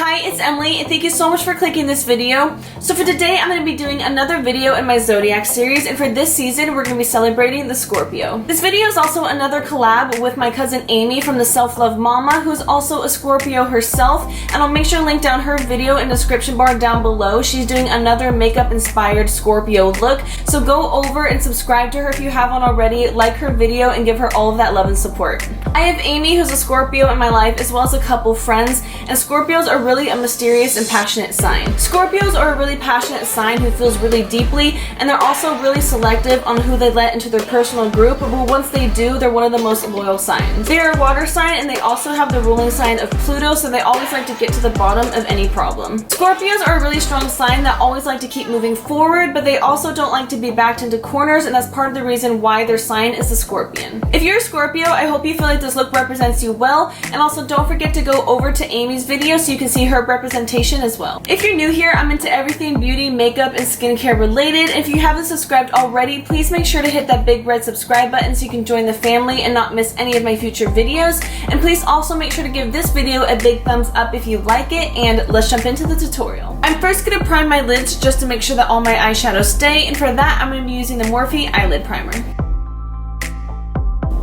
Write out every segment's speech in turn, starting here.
Hi, it's Emily, and thank you so much for clicking this video. So for today, I'm going to be doing another video in my Zodiac series, and for this season, we're going to be celebrating the Scorpio. This video is also another collab with my cousin Amy from TheSelfLoveMama, who is also a Scorpio herself, and I'll make sure to link down her video in the description bar down below. She's doing another makeup-inspired Scorpio look, so go over and subscribe to her if you haven't already, like her video, and give her all of that love and support. I have Amy, who's a Scorpio in my life, as well as a couple friends, and Scorpios are really a mysterious and passionate sign. Scorpios are a really passionate sign who feels really deeply, and they're also really selective on who they let into their personal group, but once they do, they're one of the most loyal signs. They are a water sign, and they also have the ruling sign of Pluto, so they always like to get to the bottom of any problem. Scorpios are a really strong sign that always like to keep moving forward, but they also don't like to be backed into corners, and that's part of the reason why their sign is the Scorpion. If you're a Scorpio, I hope you feel like this look represents you well, and also don't forget to go over to Amy's video so you can see her representation as well. If you're new here, I'm into everything beauty, makeup, and skincare related. If you haven't subscribed already, please make sure to hit that big red subscribe button so you can join the family and not miss any of my future videos. And please also make sure to give this video a big thumbs up if you like it, and let's jump into the tutorial. I'm first going to prime my lids just to make sure that all my eyeshadows stay, and for that I'm going to be using the Morphe eyelid primer.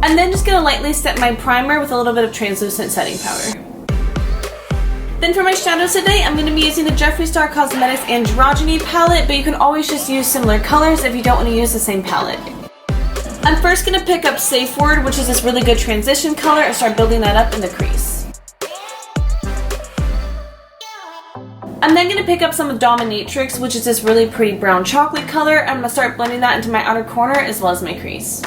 And then just going to lightly set my primer with a little bit of translucent setting powder. Then for my shadows today, I'm going to be using the Jeffree Star Cosmetics Androgyny palette, but you can always just use similar colors if you don't want to use the same palette. I'm first going to pick up Safe Word, which is this really good transition color, and start building that up in the crease. I'm then going to pick up some Dominatrix, which is this really pretty brown chocolate color, and I'm going to start blending that into my outer corner as well as my crease.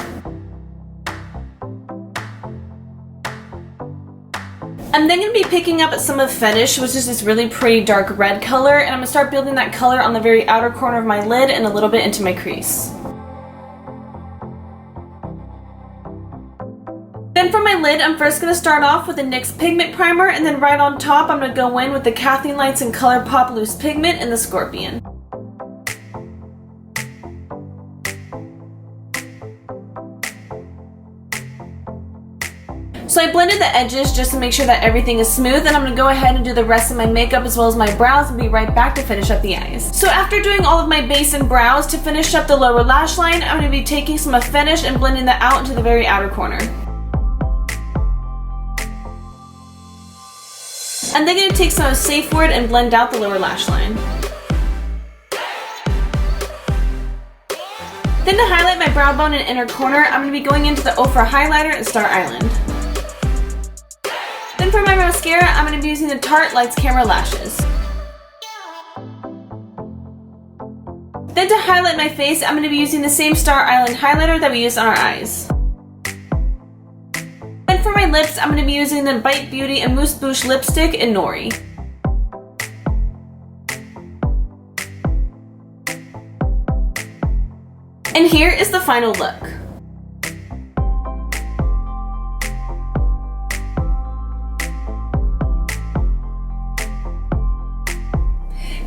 I'm then going to be picking up some of Fetish, which is this really pretty dark red color, and I'm going to start building that color on the very outer corner of my lid and a little bit into my crease. Then for my lid, I'm first going to start off with the NYX Pigment Primer, and then right on top I'm going to go in with the Kathleen Lights and ColourPop Loose Pigment in the Scorpion. So I blended the edges just to make sure that everything is smooth, and I'm going to go ahead and do the rest of my makeup as well as my brows and be right back to finish up the eyes. So after doing all of my base and brows, to finish up the lower lash line, I'm going to be taking some of Fetish and blending that out into the very outer corner. I'm then going to take some of Safe Word and blend out the lower lash line. Then to highlight my brow bone and inner corner, I'm going to be going into the Ofra highlighter and Star Island. Then for my mascara, I'm going to be using the Tarte Lights Camera Lashes. Then to highlight my face, I'm going to be using the same Star Island highlighter that we used on our eyes. Then for my lips, I'm going to be using the Bite Beauty and Mousse Bouche lipstick in Nori. And here is the final look.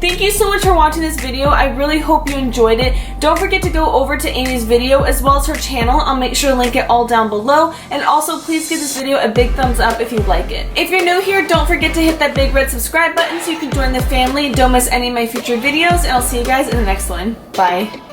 Thank you so much for watching this video. I really hope you enjoyed it. Don't forget to go over to Amy's video as well as her channel. I'll make sure to link it all down below. And also, please give this video a big thumbs up if you like it. If you're new here, don't forget to hit that big red subscribe button so you can join the family. Don't miss any of my future videos, and I'll see you guys in the next one. Bye.